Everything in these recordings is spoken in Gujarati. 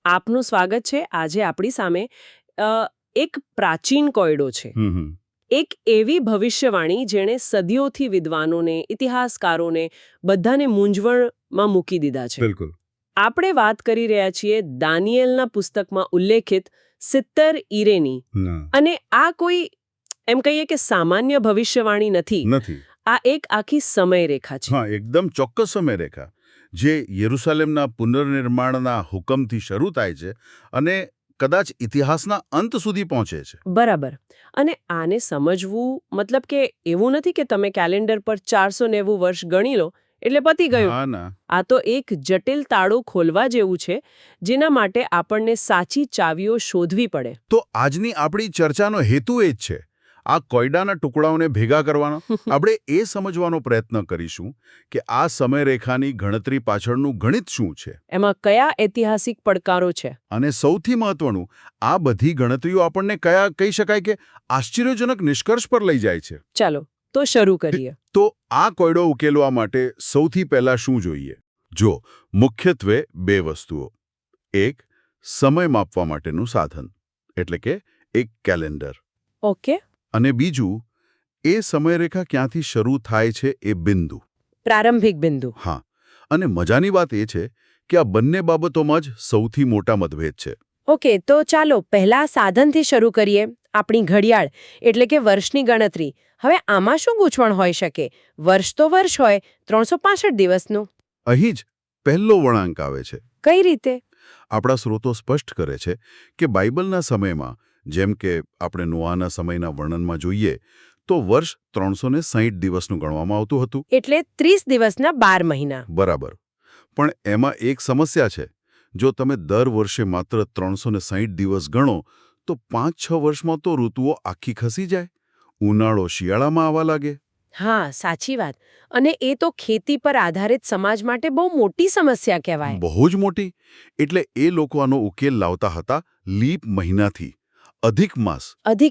આપનું સ્વાગત છે. આજે આપણી સામે એક પ્રાચીન કોયડો છે. એક એવી ભવિષ્યવાણી જેણે સદીઓથી વિદ્વાનોને, ઇતિહાસકારોને બધાને મૂંઝવણમાં મૂકી દીધા છે. બિલકુલ. આપણે વાત કરી રહ્યા છીએ દાનિયેલના પુસ્તકમાં ઉલ્લેખિત 70 ઈરેની. અને આ કોઈ એમ કહીએ કે સામાન્ય ભવિષ્યવાણી નથી. આ એક આખી સમયરેખા છે. હા, એકદમ ચોક્કસ સમયરેખા જે યરુશલેમના પુનર્નિર્માણના હુકમથી શરૂ થાય છે અને કદાચ ઇતિહાસના અંત સુધી પહોંચે છે. બરાબર. અને આને સમજવું મતલબ કે એવું નથી કે તમે કેલેન્ડર પર 490 વર્ષ ગણી લો એટલે પતી ગયું. આ તો એક જટિલ તાળું ખોલવા જેવું છે જેના માટે આપણને સાચી ચાવીઓ શોધવી પડે. તો આજની આપણી ચર્ચાનો હેતુ એ જ છે. આ કોયડાના ટુકડાઓને ભેગા કરવાનો. આપણે એ સમજવાનો પ્રયત્ન કરીશું કે આ સમયરેખાની ગણતરી પાછળનું ગણિત શું છે, એમાં કયા ઐતિહાસિક પડકારો છે, અને સૌથી મહત્વનું, આ બધી ગણતરીઓ આપણને કયા કહી શકાય કે આશ્ચર્યજનક નિષ્કર્ષ પર લઈ જાય છે. ચાલો તો શરૂ કરીએ. તો આ કોયડો ઉકેલવા માટે સૌથી પહેલા શું જોઈએ? જો મુખ્યત્વે બે વસ્તુઓ. એક, સમય માપવા માટેનું સાધન, એટલે કે એક કેલેન્ડર. ઓકે. અને બીજું, એ સમયરેખા ક્યાંથી શરૂ થાય છે એ બિંદુ, પ્રારંભિક બિંદુ. હા. અને મજાની વાત એ છે કે આ બંને બાબતોમાં જ સૌથી મોટા મતભેદ છે. ઓકે, તો ચાલો પહેલા સાધનથી શરૂ કરીએ. આપણી ઘડિયાળ એટલે કે વર્ષની ગણતરી. હવે આમાં શું ગૂંચવણ હોઈ શકે? વર્ષ તો વર્ષ હોય, 365 દિવસનું. અહીં જ પહેલો વળાંક આવે છે. કઈ રીતે? આપણા સ્રોતો સ્પષ્ટ કરે છે કે બાઇબલના સમયમાં, જેમ કે આપણે નોઆના સમયના વર્ણનમાં જોઈએ, તો વર્ષ 360 દિવસનું ગણવામાં આવતું હતું. એટલે 30 દિવસના 12 મહિના. બરાબર. પણ એમાં એક સમસ્યા છે. જો તમે દર વર્ષે માત્ર 360 દિવસ ગણો તો 5-6 વર્ષમાં તો ઋતુઓ આખી ખસી જાય. ઉનાળો શિયાળામાં આવવા લાગે. હા, સાચી વાત. અને એ તો ખેતી પર આધારિત સમાજ માટે બહુ મોટી સમસ્યા કહેવાય. બહુ જ મોટી. એટલે એ લોકો આનો ઉકેલ લાવતા હતા લીપ મહિનાથી. અધિક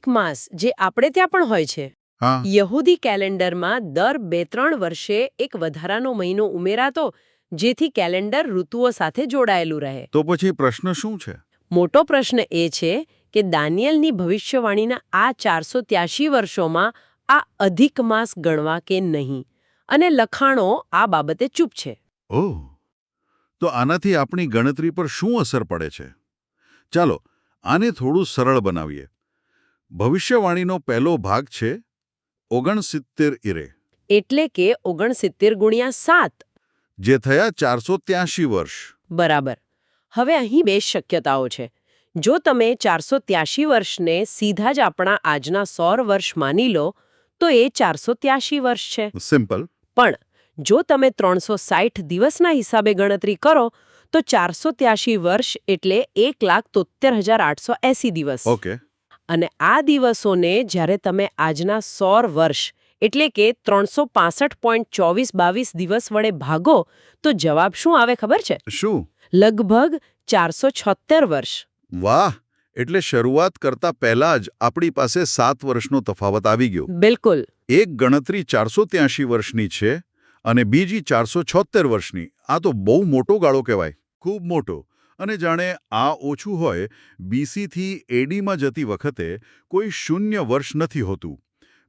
માસ, જે આપણે ત્યાં પણ હોય છે. યહૂદી કેલેન્ડરમાં દર 2-3 વર્ષે એક વધારાનો મહિનો ઉમેરાતો, જેથી કેલેન્ડર ઋતુઓ સાથે જોડાયેલું રહે. તો પછી પ્રશ્ન શું છે? મોટો પ્રશ્ન એ છે કે દાનિયેલની ભવિષ્યવાણીના આ 483 વર્ષોમાં આ અધિક માસ ગણવા કે નહીં, અને લખાણો આ બાબતે ચૂપ છે. ઓહ, તો આનાથી આપણી ગણતરી પર શું અસર પડે છે? ચાલો આને થોડું સરળ બનાવીએ. ભવિષ્યવાણીનો પહેલો ભાગ છે 69 ઈરે, એટલે કે 69 ગુણ્યા 7, જે થયા 483 વર્ષ. બરાબર. હવે અહીં બે શક્યતાઓ છે. જો તમે 483 વર્ષને સીધા જ આપણા આજના 100 વર્ષ માની લો તો એ 483 વર્ષ છે. સિમ્પલ. પણ જો તમે 360 દિવસના હિસાબે ગણતરી કરો તો 483 વર્ષ એટલે 1,73,880 દિવસ. ઓકે. અને આ દિવસોને જ્યારે તમે આજના 100 વર્ષ એટલે કે 365.2422 દિવસ વડે ભાગો તો જવાબ શું આવે ખબર છે? શું? લગભગ 476 વર્ષ. વાહ! એટલે શરૂઆત કરતા પહેલા જ આપણી પાસે 7 વર્ષનો તફાવત આવી ગયો. બિલકુલ. એક ગણતરી 483 વર્ષની છે અને બીજી 476 વર્ષની. આ તો બહુ મોટો ગાળો કહેવાય. ખૂબ મોટો. અને જાણે આ ઓછું હોય, બીસીથી એડીમાં જતી વખતે કોઈ શૂન્ય વર્ષ નથી હોતું.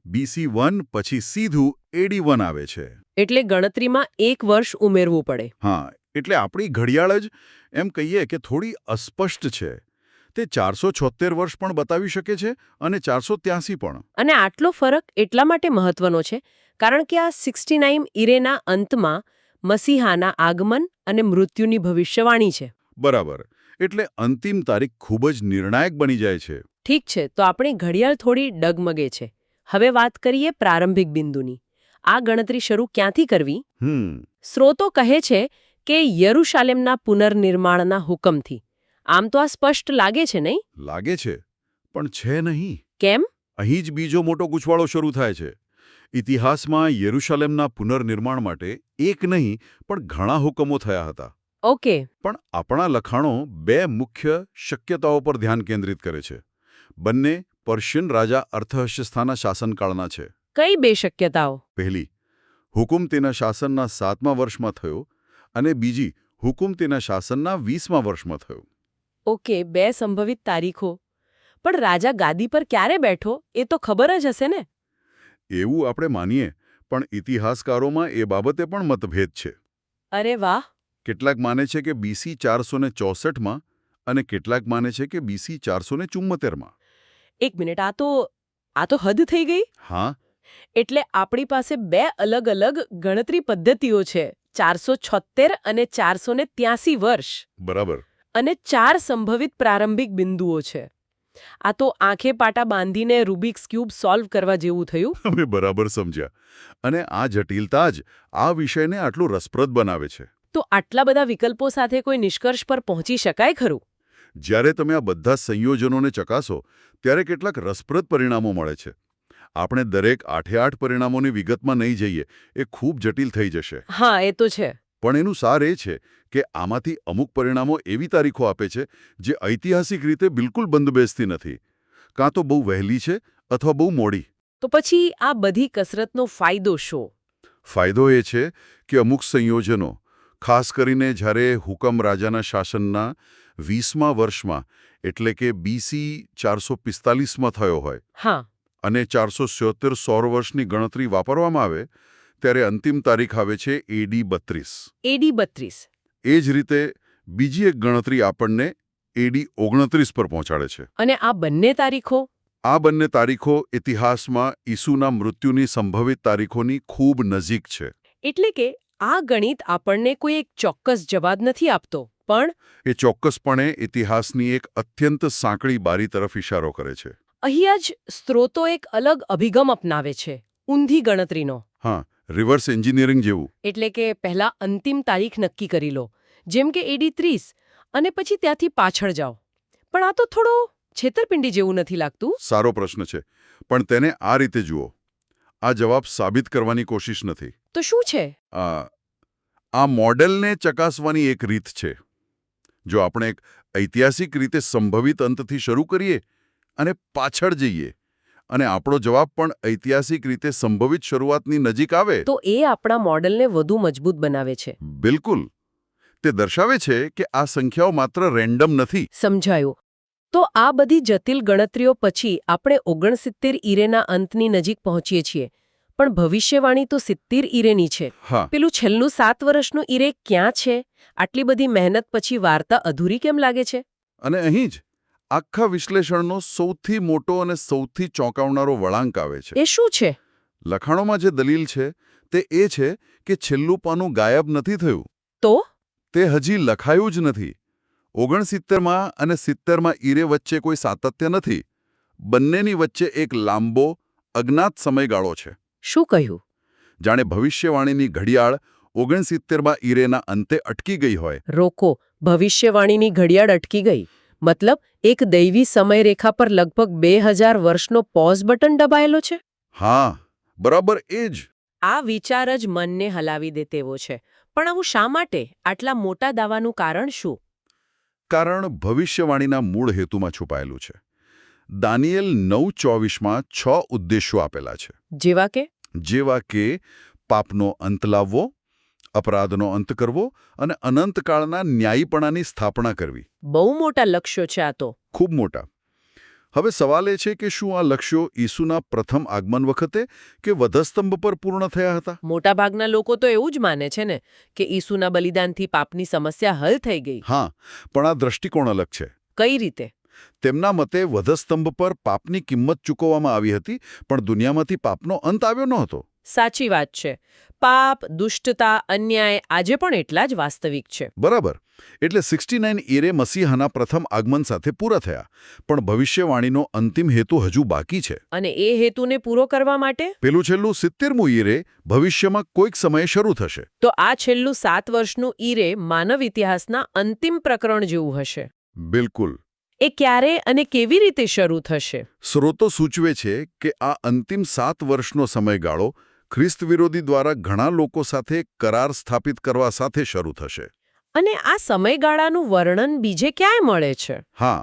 BC 1 પછી સીધું AD 1 આવે છે. એટલે ગણતરીમાં એક વર્ષ ઉમેરવું પડે. હા, એટલે આપણી ઘડિયાળ જ એમ કહીએ કે થોડી અસ્પષ્ટ છે. તે 476 વર્ષ પણ બતાવી શકે છે અને 483 પણ. અને આટલો ફરક એટલા માટે મહત્વનો છે કારણ કે આ 69 ઈરેના અંતમાં મસીહાના આગમન અને મૃત્યુની ભવિષ્યવાણી છે. બરાબર. એટલે અંતિમ તારીખ ખૂબ જ નિર્ણાયક બની જાય છે. ઠીક છે, તો આપણી ઘડિયાળ થોડી ડગમગે છે. હવે વાત કરીએ પ્રારંભિક બિંદુની. આ ગણતરી શરૂ ક્યાંથી કરવી? સ્રોતો કહે છે કે યરુશાલેમના પુનર્નિર્માણના હુકમથી. આમ તો આ સ્પષ્ટ લાગે છે, નહીં? લાગે છે, પણ છે નહીં. કેમ? અહીં જ બીજો મોટો ગૂંચવાળો શરૂ થાય છે. ઇતિહાસમાં યરુશાલેમના પુનર્નિર્માણ માટે એક નહીં પણ ઘણા હુકમો થયા હતા. ઓકે. પણ આપણા લખાણો બે મુખ્ય શક્યતાઓ પર ધ્યાન કેન્દ્રિત કરે છે. બંને પર્શિયન રાજા અર્થહસ્યસ્થાના શાસનકાળના છે. કઈ બે શક્યતાઓ? પહેલી, હુકુમ તેના શાસનના 7મા વર્ષમાં થયો, અને બીજી, હુકુમ તેના શાસનના 20મા વર્ષમાં થયો. ઓકે, 2 સંભવિત તારીખો. પણ રાજા ગાદી પર ક્યારે બેઠો એ તો ખબર જ હશે ને? એવું આપણે માનીએ, પણ ઇતિહાસકારોમાં એ બાબતે પણ મતભેદ છે. અરે વાહ! કેટલાક માને છે કે BC 464માં અને કેટલાક માને છે કે BC 474માં. એક મિનિટ, આ તો હદ થઈ ગઈ. હા, એટલે આપણી પાસે 2 અલગ અલગ ગણતરી પદ્ધતિઓ છે, 476 અને 483 વર્ષ. બરાબર. અને 4 સંભવિત પ્રારંભિક બિંદુઓ છે. આ તો આંખે પાટા બાંધીને રૂબિક્સ ક્યુબ સોલ્વ કરવા જેવું થયું. અમે બરાબર સમજ્યા. અને આ જટિલતા જ આ વિષયને આટલું રસપ્રદ બનાવે છે. તો આટલા બધા વિકલ્પો સાથે કોઈ નિષ્કર્ષ પર પહોંચી શકાય ખરું? જ્યારે તમે આ બધા સંયોજનોને ચકાસો ત્યારે કેટલાક રસપ્રદ પરિણામો મળે છે. આપણે દરેક 8 પરિણામોની વિગતમાં નહીં જઈએ, એ ખૂબ જટિલ થઈ જશે. હા, એ તો છે. પણ એનું સાર એ છે કે આમાંથી અમુક પરિણામો એવી તારીખો આપે છે જે ઐતિહાસિક રીતે બિલકુલ બંધબેસતી નથી, કાં તો બહુ વહેલી છે અથવા બહુ મોડી. તો પછી આ બધી કસરતનો ફાયદો શું? ફાયદો એ છે કે અમુક સંયોજનો, ખાસ કરીને જ્યારે હુકમ રાજાના શાસનના 20મા વર્ષમાં એટલે કે BC 445માં થયો હોય હા, અને 477 સૌર વર્ષની ગણતરી વાપરવામાં આવે ત્યારે અંતિમ તારીખ આવે છે AD 32. AD 32. એ જ રીતે બીજી એક ગણતરી આપણને AD 29 પર પહોંચાડે છે. અને આ બંને તારીખો? આ બંને તારીખો ઇતિહાસમાં ઈસુના મૃત્યુની સંભવિત તારીખોની ખૂબ નજીક છે. એટલે કે આ ગણિત આપણને કોઈ એક ચોક્કસ જવાબ નથી આપતો, પણ એ ચોક્કસપણે ઇતિહાસની એક અત્યંત સાંકડી બારી તરફ ઇશારો કરે છે. અહીંયા જ સ્ત્રોતો એક અલગ અભિગમ અપનાવે છે, ઊંધી ગણતરીનો. હા, રિવર્સ એન્જિનિયરિંગ જેવું. એટલે કે પહેલા અંતિમ તારીખ નક્કી કરી લો, જેમ કે AD 30, અને પછી ત્યાંથી પાછળ જાઓ. પણ આ તો થોડો છેતરપિંડી જેવું નથી લાગતું? સારો પ્રશ્ન છે, પણ તેને આ રીતે જુઓ. આ જવાબ સાબિત કરવાની કોશિશ નથી. તો શું છે? આ મોડેલને ચકાસવાની એક રીત છે. જો આપણે એક ઐતિહાસિક રીતે સંભવિત અંતથી શરૂ કરીએ અને પાછળ જઈએ અને આપણો જવાબ પણ ઐતિહાસિક રીતે સંભવિત શરૂઆતની નજીક આવે, તો એ આપણા મોડેલને વધુ મજબૂત બનાવે છે. બિલકુલ. તે દર્શાવે છે કે આ સંખ્યાઓ માત્ર રેન્ડમ નથી. સમજાયું. તો આ બધી જટિલ ગણતરીઓ પછી આપણે 69 ઈરેના અંતની નજીક પહોંચીએ છીએ. પણ ભવિષ્યવાણી તો 70 ઈરેની છે. હા. પેલું છેલ્લું 7 વર્ષનું ઈરે ક્યાં છે? આટલી બધી મહેનત પછી વાર્તા અધૂરી કેમ લાગે છે? અને અહીં જ આખા વિશ્લેષણનો સૌથી મોટો અને સૌથી ચોંકાવનારો વળાંક આવે છે. એ શું છે? લખાણોમાં જે દલીલ છે તે એ છે કે છેલ્લું પાનું ગાયબ નથી થયું. તો તે હજી લખાયું જ નથી. 69માં અને 70માં ઈરે વચ્ચે કોઈ સાતત્ય નથી. બંનેની વચ્ચે એક લાંબો, અજ્ઞાત સમયગાળો છે. શું કહ્યું? જાણે ભવિષ્યવાણીની ઘડિયાળ 69માં ઈરેના અંતે અટકી ગઈ હોય. રોકો, ભવિષ્યવાણીની ઘડિયાળ અટકી ગઈ? મતલબ એક દૈવી સમયરેખા પર લગભગ 2000 વર્ષનો પોઝ બટન દબાયેલો છે? હા, બરાબર એ જ. આ વિચાર જ મનને હલાવી દે તેવો છે. પણ આવું શા માટે? આટલા મોટા દાવાનું કારણ શું? કારણ ભવિષ્યવાણીના મૂળ હેતુમાં છુપાયેલું છે. દાનિયેલ 9:24માં 6 ઉદ્દેશો આપેલા છે. જેવા કે પાપનો અંત લાવવો, અપરાધનો અંત કરવો અને અનંતકાળના ન્યાયીપણાની સ્થાપના કરવી. બહુ મોટા લક્ષ્યો છે આ તો. ખૂબ મોટા. હવે સવાલ એ છે કે શું આ લક્ષ્યો ઈસુના પ્રથમ આગમન વખતે કે વધસ્તંભ પર પૂર્ણ થયા હતા? મોટાભાગના લોકો તો એવું જ માને છે ને કે ઈસુના બલિદાનથી પાપની સમસ્યા હલ થઈ ગઈ. હા, પણ આ દ્રષ્ટિકોણ અલગ છે. કઈ રીતે? તેમના મતે વધસ્તંભ પર પાપની કિંમત ચૂકવવામાં આવી હતી, પણ દુનિયામાંથી પાપનો અંત આવ્યો નહોતો. સાચી વાત છે. પાપ, દુષ્ટતા, અન્યાય આજે પણ એટલા જ વાસ્તવિક છે. બરાબર. એટલે 69 ઈરે મસીહાના પ્રથમ આગમન સાથે પૂરા થયા, પણ ભવિષ્યવાણીનો અંતિમ હેતુ હજુ બાકી છે. અને એ હેતુને પૂરો કરવા માટે પેલું છેલ્લું 70મું ઈરે ભવિષ્યમાં કોઈક સમયે શરૂ થશે. તો આ છેલ્લું 7 વર્ષનું ઈરે માનવ ઇતિહાસના અંતિમ પ્રકરણ જેવું હશે. બિલકુલ. એ ક્યારે અને કેવી રીતે શરૂ થશે? સ્રોતો સૂચવે છે કે આ અંતિમ 7 વર્ષનો સમયગાળો ખ્રિસ્ત વિરોધી દ્વારા ઘણા લોકો સાથે કરાર સ્થાપિત કરવા સાથે શરૂ થશે. અને આ સમયગાળાનું વર્ણન બીજે ક્યાંય મળે છે? હા,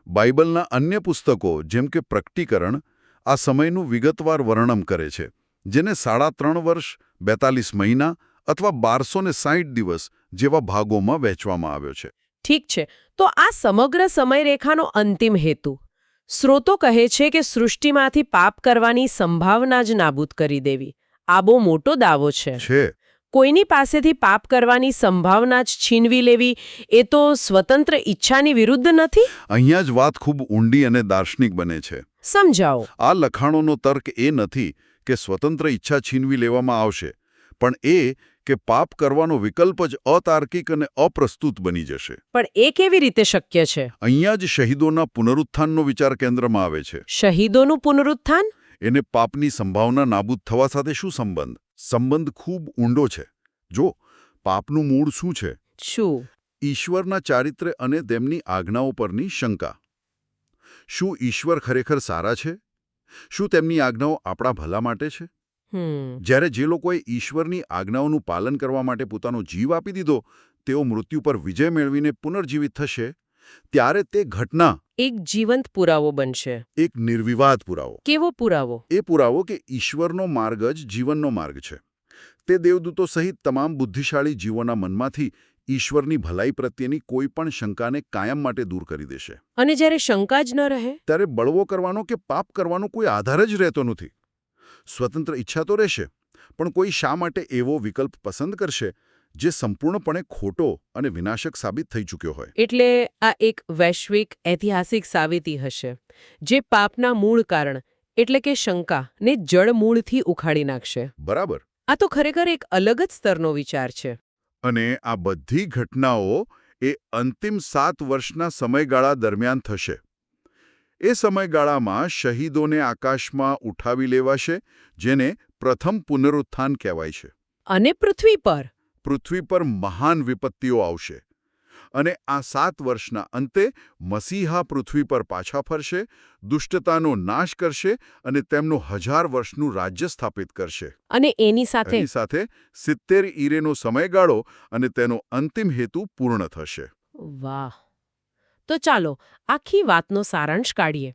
બાઇબલના અન્ય પુસ્તકો જેમ કે પ્રકટીકરણ આ સમયનું વિગતવાર વર્ણન કરે છે, જેને 3.5 વર્ષ, 42 મહિના અથવા 1260 દિવસ જેવા ભાગોમાં વહેંચવામાં આવ્યો છે. ઠીક છે, તો આ સમગ્ર સમયરેખાનો અંતિમ હેતુ સ્રોતો કહે છે કે સૃષ્ટિમાંથી પાપ કરવાની સંભાવના જ નાબૂદ કરી દેવી. આ બહુ મોટો દાવો છે. કોઈની પાસેથી પાપ કરવાની સંભાવના જ છીનવી લેવી એ તો સ્વતંત્ર ઈચ્છાની વિરુદ્ધ નથી? અહીંયા જ વાત ખૂબ ઊંડી અને દાર્શનિક બને છે. સમજાવો. આ લખાણોનો તર્ક એ નથી કે સ્વતંત્ર ઈચ્છા છીનવી લેવામાં આવશે, પણ એ કે પાપ કરવાનો વિકલ્પ જ અતાર્કિક અને અપ્રસ્તુત બની જશે. પણ એ કેવી રીતે શક્ય છે? અહીંયા જ શહીદોના પુનરુત્થાનનો વિચાર કેન્દ્રમાં આવે છે. શહીદોનું પુનરુત્થાન? એને પાપની સંભાવના નાબૂદ થવા સાથે શું સંબંધ? સંબંધ ખૂબ ઊંડો છે. જો પાપનું મૂળ શું છે? શું? ઈશ્વરના ચારિત્ર્ય અને તેમની આજ્ઞાઓ પરની શંકા. શું ઈશ્વર ખરેખર સારા છે? શું તેમની આજ્ઞાઓ આપણા ભલા માટે છે? જ્યારે જે લોકોએ ઈશ્વરની આજ્ઞાઓનું પાલન કરવા માટે પોતાનો જીવ આપી દીધો, તેઓ મૃત્યુ પર વિજય મેળવીને પુનર્જીવિત થશે, ત્યારે તે ઘટના એક જીવંત પુરાવો બનશે. એક નિર્વિવાદ પુરાવો. કેવો પુરાવો? એ પુરાવો કે ઈશ્વરનો માર્ગ જ જીવનનો માર્ગ છે. તે દેવદૂતો સહિત તમામ બુદ્ધિશાળી જીવોના મનમાંથી ઈશ્વરની ભલાઈ પ્રત્યેની કોઈ પણ શંકાને કાયમ માટે દૂર કરી દેશે. અને જ્યારે શંકા જ ન રહે, ત્યારે બળવો કરવાનો કે પાપ કરવાનો કોઈ આધાર જ રહેતો નથી. સ્વતંત્ર ઈચ્છા તો રહેશે, પણ કોઈ શા માટે એવો વિકલ્પ પસંદ કરશે જે સંપૂર્ણપણે ખોટો અને વિનાશક સાબિત થઈ ચૂક્યો હોય? એટલે આ એક વૈશ્વિક ઐતિહાસિક સાબિતી હશે જે પાપના મૂળ કારણ એટલે કે શંકાને જડમૂળથી ઉખાડી નાખશે. બરાબર. આ તો ખરેખર એક અલગ જ સ્તરનો વિચાર છે. અને આ બધી ઘટનાઓ એ અંતિમ 7 વર્ષના સમયગાળા દરમિયાન થશે. એ સમયગાળામાં શહીદોને આકાશમાં ઉઠાવી લેવાશે, જેને પ્રથમ પુનરુત્થાન કહેવાય છે. અને પૃથ્વી પર મહાન વિપત્તિઓ આવશે. અને આ 7 વર્ષના અંતે મસીહા પૃથ્વી પર પાછા ફરશે, દુષ્ટતાનો નાશ કરશે અને તેમનું 1000 વર્ષનું રાજ્ય સ્થાપિત કરશે. અને એની સાથે 70 ઈરેનો સમયગાળો અને તેનો અંતિમ હેતુ પૂર્ણ થશે. વાહ! તો ચાલો આખી વાતનો સારાંશ કાઢીએ.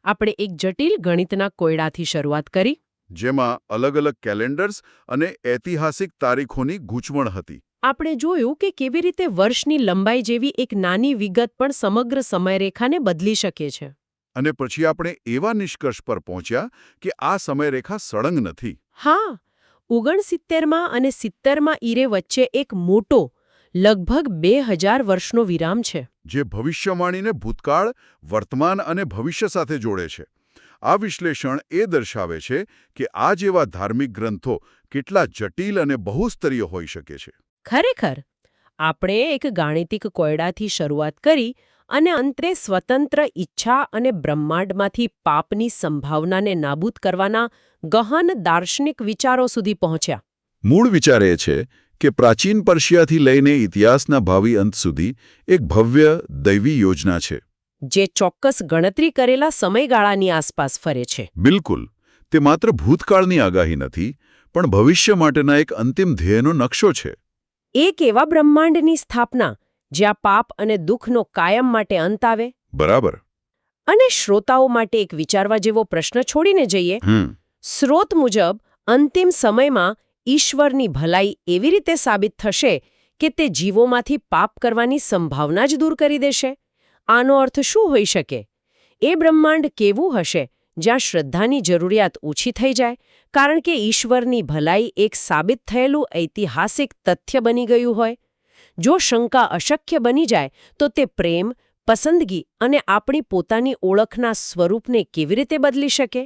આપણે એક જટિલ ગણિતના કોયડાથી શરૂઆત કરી, જેમાં અલગ અલગ કેલેન્ડર્સ અને ઐતિહાસિક તારીખોની ગૂંચવણ હતી. આપણે જોયું કે કેવી રીતે વર્ષની લંબાઈ જેવી એક નાની વિગત પણ સમગ્ર સમયરેખાને બદલી શકે છે. અને પછી આપણે એવા નિષ્કર્ષ પર પહોંચ્યા કે આ સમયરેખા સળંગ નથી. હા, 69માં અને 70માં ઈરે વચ્ચે એક મોટો લગભગ 2000 વર્ષનો વિરામ છે, જે ભવિષ્યવાણીને ભૂતકાળ, વર્તમાન અને ભવિષ્ય સાથે જોડે છે. આ વિશ્લેષણ એ દર્શાવે છે કે આ જેવા ધાર્મિક ગ્રંથો કેટલા જટિલ અને બહુસ્તરીય હોઈ શકે છે. ખરેખર, આપણે એક ગાણિતિક કોયડાથી શરૂઆત કરી અને અંતે સ્વતંત્ર ઈચ્છા અને બ્રહ્માંડમાંથી પાપની સંભાવનાને નાબૂદ કરવાના ગહન દાર્શનિક વિચારો સુધી પહોંચ્યા. મૂળ વિચાર એ છે કે પ્રાચીન પર્શિયાથી લઈને ઇતિહાસના ભાવિ અંત સુધી એક ભવ્ય દૈવી યોજના છે, જે ચોક્કસ ગણતરી કરેલા સમયગાળાની આસપાસ ફરે છે. બિલકુલ. તે માત્ર ભૂતકાળની આગાહી નથી, પણ ભવિષ્ય માટેના એક અંતિમ ધ્યેયનો નકશો છે. એક એવા બ્રહ્માંડની સ્થાપના જ્યાં પાપ અને દુઃખનો કાયમ માટે અંત આવે. બરાબર. અને શ્રોતાઓ માટે એક વિચારવા જેવો પ્રશ્ન છોડીને જઈએ. સ્રોત મુજબ અંતિમ સમયમાં ઈશ્વરની ભલાઈ એવી રીતે સાબિત થશે કે તે જીવોમાંથી પાપ કરવાની સંભાવના જ દૂર કરી દેશે. આનો અર્થ શું હોઈ શકે? એ બ્રહ્માંડ કેવું હશે જ્યાં શ્રદ્ધાની જરૂરિયાત ઓછી થઈ જાય, કારણ કે ઈશ્વરની ભલાઈ એક સાબિત થયેલું ઐતિહાસિક તથ્ય બની ગયું હોય? જો શંકા અશક્ય બની જાય તો તે પ્રેમ, પસંદગી અને આપણી પોતાની ઓળખના સ્વરૂપને કેવી રીતે બદલી શકે?